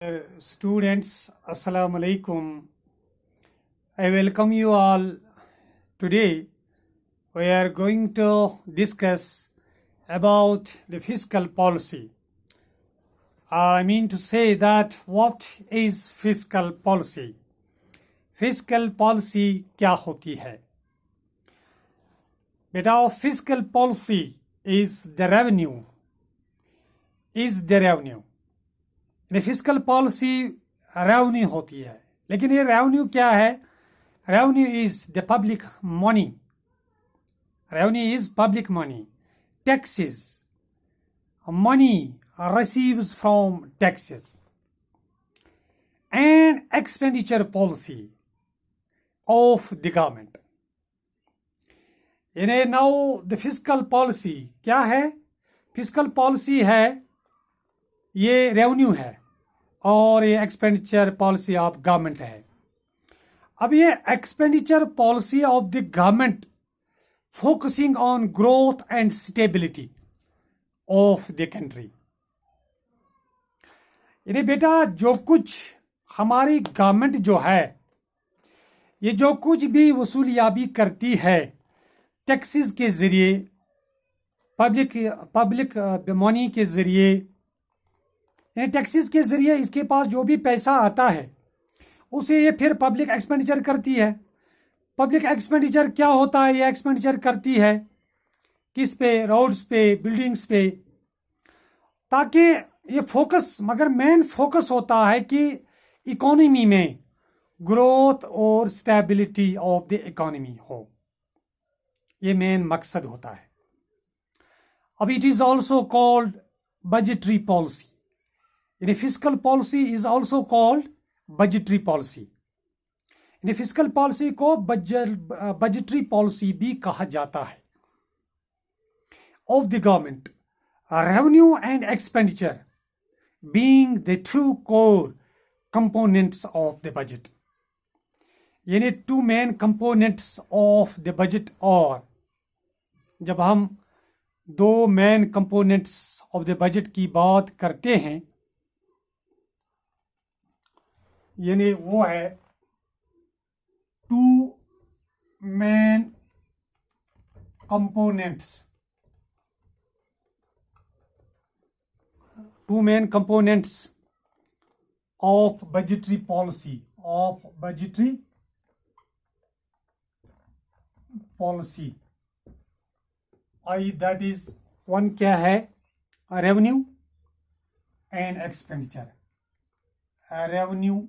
Students, Assalamu alaikum. I welcome you all. Today, we are going to discuss about the fiscal policy. I mean to say that what is fiscal policy? Fiscal policy क्या होती है? बेटा, fiscal policy is the revenue. Fiscal policy revenue होती है, लेकिन ये revenue क्या है? Revenue is the public money. Revenue is public money. Taxes, money receives from taxes. And expenditure policy of the government. यानी नाउ द फिस्कल पॉलिसी क्या है? Fiscal policy है, ये रेवेन्यू है और ये एक्सपेंडिचर पॉलिसी ऑफ गवर्नमेंट है. अब ये expenditure policy of the government focusing on growth and stability of the country. यानी बेटा, जो कुछ हमारी गवर्नमेंट जो है, ये जो कुछ भी वसूलियाबी करती है टैक्सेस के जरिए, पब्लिक मनी के जरिए, टैक्सेस के जरिए इसके पास जो भी पैसा आता है उसे ये फिर पब्लिक एक्सपेंडिचर करती है. पब्लिक एक्सपेंडिचर क्या होता है? ये एक्सपेंडिचर करती है किस पे? रोड्स पे, बिल्डिंग्स पे, ताकि ये फोकस, मगर मेन फोकस होता है कि इकोनॉमी में ग्रोथ और स्टेबिलिटी ऑफ द इकोनॉमी हो. ये मेन मकसद होता है. अब it is also called budgetary policy. यानी fiscal policy is also called budgetary policy. यानी फिस्कल पॉलिसी को बजटरी पॉलिसी भी कहा जाता है. Of the government, revenue and expenditure being the two core components of the budget. यानी two main components of the budget. और जब हम दो main components of the budget की बात करते हैं, यानी वो है two main components. Two main components of budgetary policy. I that is one क्या है? Revenue and expenditure. Revenue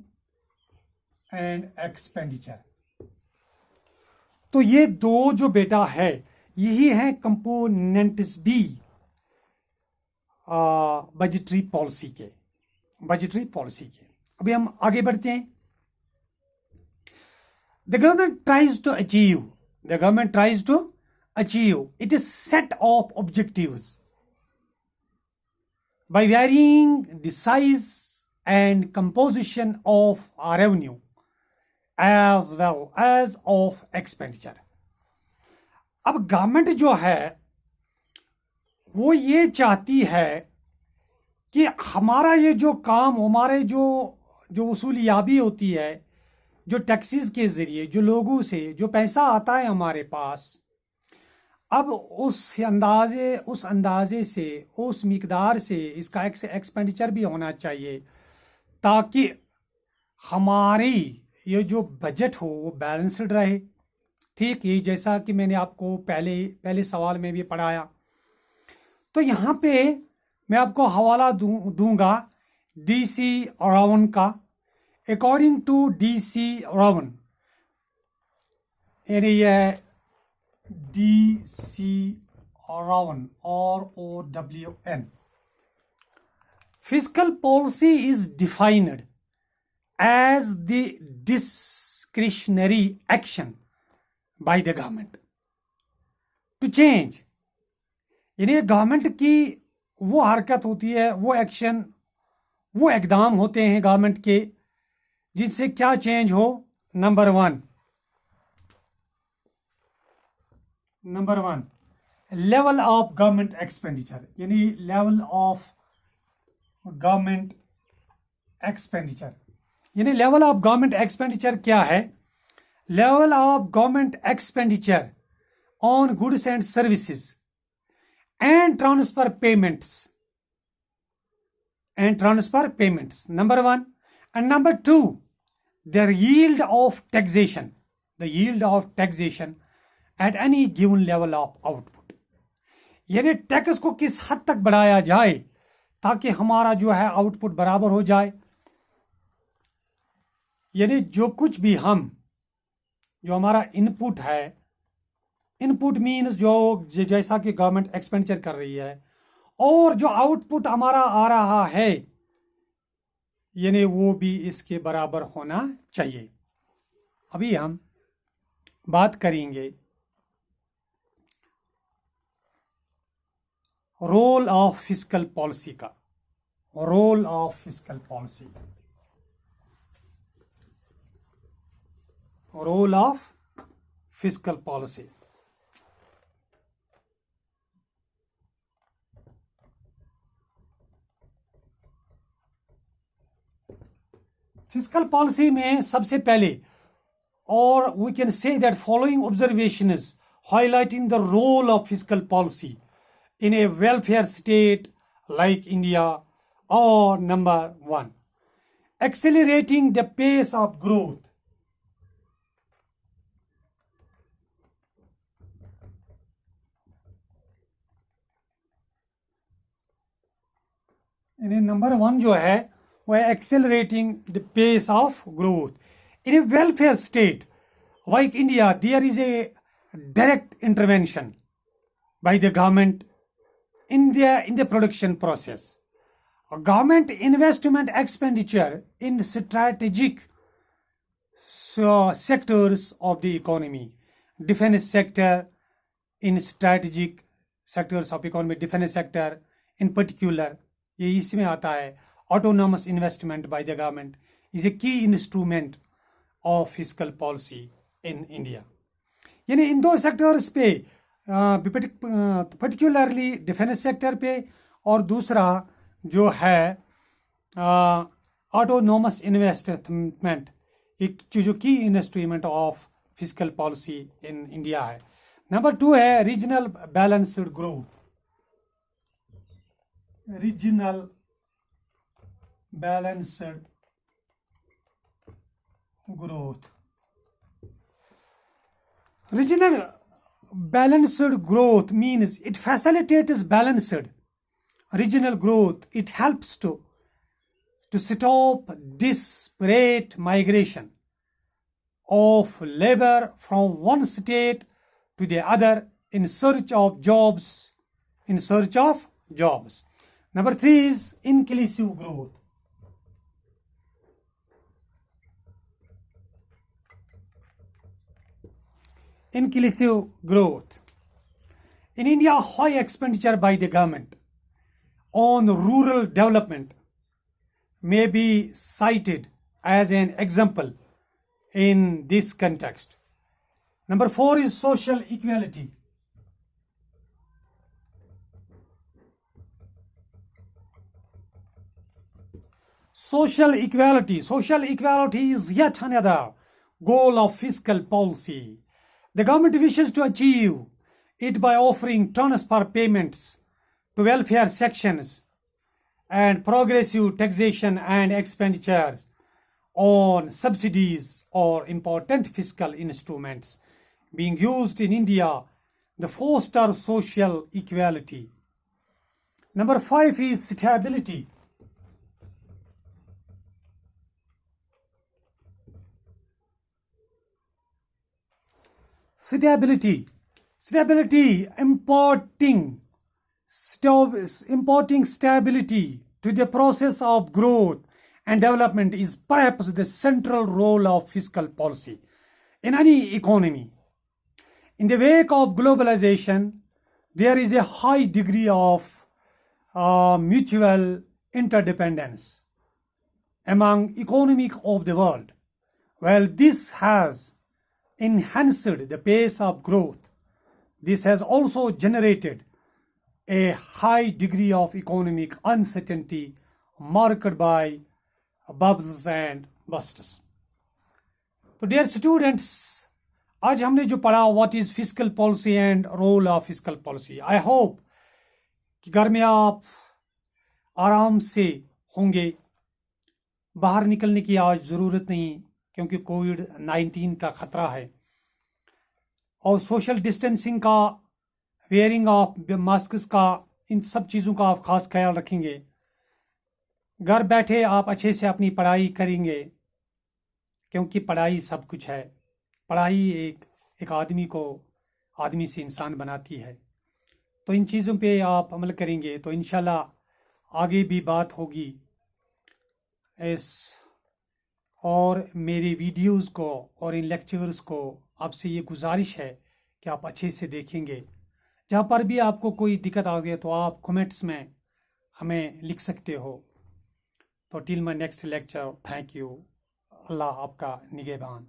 and expenditure. तो ये दो जो बेटा है, यही है कंपोनेंट्स भी बजटरी पॉलिसी के. अभी हम आगे बढ़ते हैं. The government tries to achieve it is set of objectives by varying the size and composition of our revenue as well as of expenditure. अब गवर्नमेंट जो है वो ये चाहती है कि हमारा ये जो काम, हमारे जो वसूलियाबी होती है, जो टैक्सेस के जरिए, जो लोगों से जो पैसा आता है हमारे पास, अब उस अंदाजे से, उस मिकदार से इसका एक्सपेंडिचर भी होना चाहिए, ताकि हमारी ये जो बजट हो वो बैलेंस्ड रहे. ठीक, ये जैसा कि मैंने आपको पहले सवाल में भी पढ़ाया. तो यहाँ पे मैं आपको हवाला दूंगा DC रावन का. अकॉर्डिंग टू DC रावन, यानी यह DC Rawan, ROWN. Fiscal policy is defined as the discretionary action by the government to change. यानी गवर्नमेंट की वो हरकत होती है, वो एक्शन, वो इकदाम होते हैं गवर्नमेंट के, जिससे क्या चेंज हो? Number one, level of government expenditure. यानी लेवल ऑफ गवर्नमेंट एक्सपेंडिचर, यानी लेवल ऑफ गवर्नमेंट एक्सपेंडिचर क्या है? Level of government expenditure on goods and services and transfer payments, number 1, and number 2, their yield of taxation, the yield of taxation at any given level of output, यानी tax को किस हद तक बढ़ाया जाए ताकि हमारा जो है आउटपुट बराबर हो जाए। यानी जो कुछ भी जो हमारा इनपुट है, इनपुट मीन्स जो जैसा कि गवर्नमेंट एक्सपेंडिचर कर रही है, और जो आउटपुट हमारा आ रहा है यानी वो भी इसके बराबर होना चाहिए। अभी हम बात करेंगे रोल ऑफ फिस्कल पॉलिसी का। Role of fiscal policy, role of fiscal policy. Fiscal policy में सबसे पहले, और we can say that following observation is highlighting the role of fiscal policy in a welfare state like India, or number 1, accelerating the pace of growth. यानी number 1 जो है वो है accelerating the pace of growth. In a welfare state like India, there is a direct intervention by the government in the production process. Government investment expenditure in strategic sectors of the economy, defense sector in strategic sectors of economy, defense sector in particular, ये इसमें आता है। Autonomous investment by the government is a key instrument of fiscal policy in India. यानी इन दो sectors पे, particularly defence sector पे, और दूसरा जो है ऑटोनोमस इन्वेस्टमेंट, एक जो की instrument of fiscal policy in India है। नंबर 2 है regional balanced growth. Regional balanced growth, regional balanced growth means it facilitates balanced regional growth. It helps to stop disparate migration of labor from one state to the other in search of jobs. Number 3 is inclusive growth. Inclusive growth. In India, high expenditure by the government on rural development may be cited as an example in this context. Number 4 is social equality. Social equality is yet another goal of fiscal policy. The government wishes to achieve it by offering transfer payments to welfare sections and progressive taxation and expenditures on subsidies or important fiscal instruments being used in India to foster social equality. Number 5 is stability. Stability, importing stability to the process of growth and development is perhaps the central role of fiscal policy in any economy. In the wake of globalization, there is a high degree of mutual interdependence among economies of the world. While this has enhanced the pace of growth, this has also generated a high degree of economic uncertainty marked by bubbles and busters. तो dear students, आज हमने जो पढ़ा what is fiscal policy and role of fiscal policy. I hope कि घर में आप आराम से होंगे, बाहर निकलने की आज ज़रूरत नहीं क्योंकि कोविड-19 का खतरा है, और सोशल डिस्टेंसिंग का, वेयरिंग ऑफ मास्क का, इन सब चीज़ों का आप खास ख्याल रखेंगे। घर बैठे आप अच्छे से अपनी पढ़ाई करेंगे क्योंकि पढ़ाई सब कुछ है। पढ़ाई एक आदमी को आदमी से इंसान बनाती है। तो इन चीज़ों पे आप अमल करेंगे तो इंशाल्लाह आगे भी बात होगी इस, और मेरे वीडियोस को और इन लेक्चर्स को आपसे ये गुजारिश है कि आप अच्छे से देखेंगे। जहाँ पर भी आपको कोई दिक्कत आ गई तो आप कमेंट्स में हमें लिख सकते हो। तो till my next lecture, thank you. Allah आपका निगहबान।